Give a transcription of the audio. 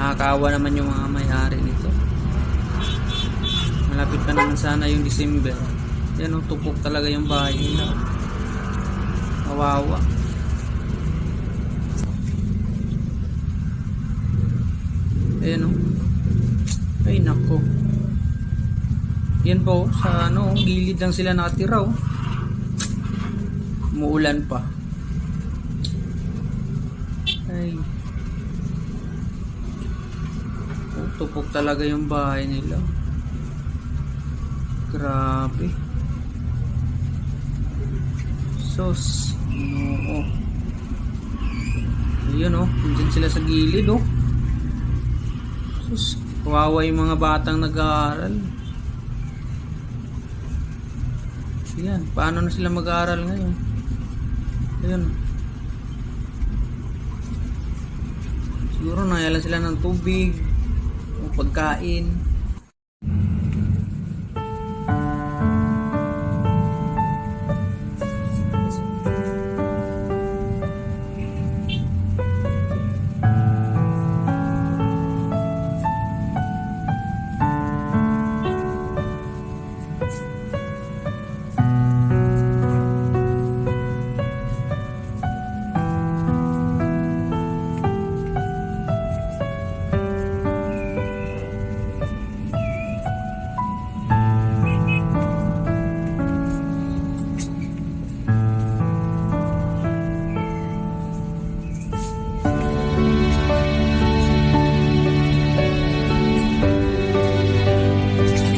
Nakakaawa naman yung mga may-ari nito. Malapit pa naman sana yung December. Yan o, tupok talaga yung bahay nila. Kawawa. Ayan o. Ay nako. Yan po, sa ano, gilid lang sila nakatira o. Umuulan pa. Ay. Tupok talaga yung bahay nila. Grabe. Sos. Oo. Ayun o. Nandiyan sila sa gilid o. Sus. Kawawa yung mga batang nag-aaral. Yan. Paano na sila mag-aaral ngayon? Ayun. Siguro nangyalan sila ng tubig o pagkain.